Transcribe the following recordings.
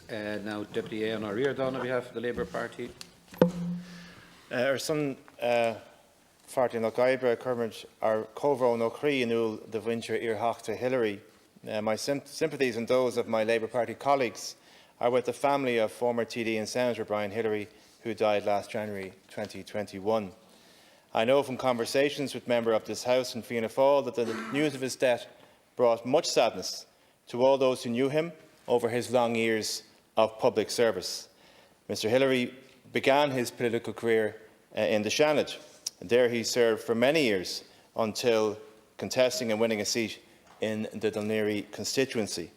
Parties. Now, Deputy Aodhán Ríordáin on behalf of the Labour Party. Ar son farty na gaibre cumid ar cóhró nó chrí inúil de bhaintear iarthachta Hillery. My sympathies and those of my Labour Party colleagues are with the family of former TD and Senator Brian Hillery, who died last January 2021. I know from conversations with members of this House in Fianna Fáil that the news of his death brought much sadness to all those who knew him over his long years of public service. Mr Hillery began his political career in the Seanad, and there he served for many years until contesting and winning a seat in the Dáil Éireann constituency.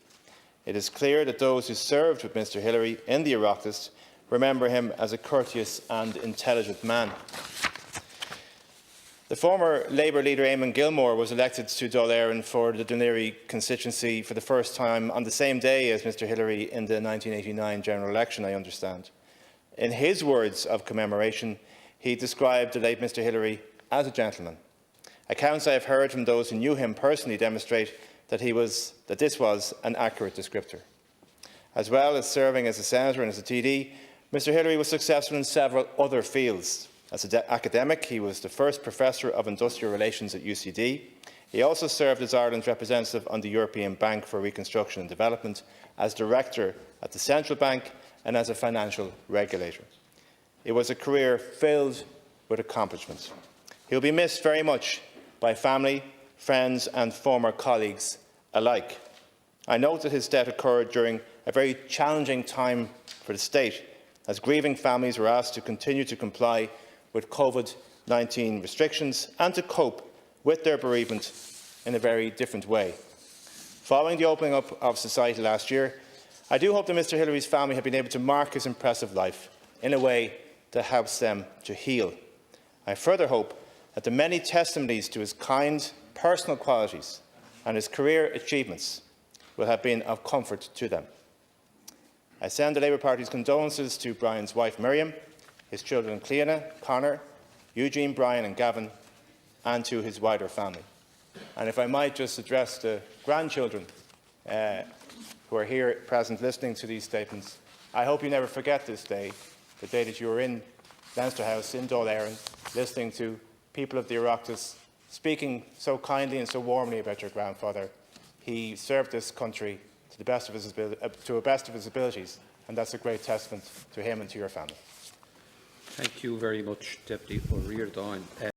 It is clear that those who served with Mr Hillery in the Oireachtas remember him as a courteous and intelligent man. The former Labour leader Eamon Gilmore was elected to Dáil Éireann for the Dáil Éireann constituency for the first time on the same day as Mr Hillery in the 1989 general election, I understand. In his words of commemoration, he described the late Mr Hillery as a gentleman. Accounts I have heard from those who knew him personally demonstrate that this was an accurate descriptor. As well as serving as a senator and as a TD, Mr Hillery was successful in several other fields. As an academic, he was the first Professor of Industrial Relations at UCD. He also served as Ireland's representative on the European Bank for Reconstruction and Development, as Director at the Central Bank and as a financial regulator. It was a career filled with accomplishments. He will be missed very much by family, friends and former colleagues alike. I note that his death occurred during a very challenging time for the state, as grieving families were asked to continue to comply with COVID-19 restrictions and to cope with their bereavement in a very different way. Following the opening up of society last year, I do hope that Mr Hillary's family have been able to mark his impressive life in a way that helps them to heal. I further hope that the many testimonies to his kind, personal qualities and his career achievements will have been of comfort to them. I send the Labour Party's condolences to Brian's wife Miriam, his children Cleana, Connor, Eugene, Brian and Gavin, and to his wider family. And if I might just address the grandchildren who are here present listening to these statements, I hope you never forget this day, the day that you were in Leinster House in Dáil Éireann, listening to people of the Oireachtas speaking so kindly and so warmly about your grandfather. He served this country to the best of his abilities, and that's a great testament to him and to your family. Thank you very much, Deputy Ríordáin.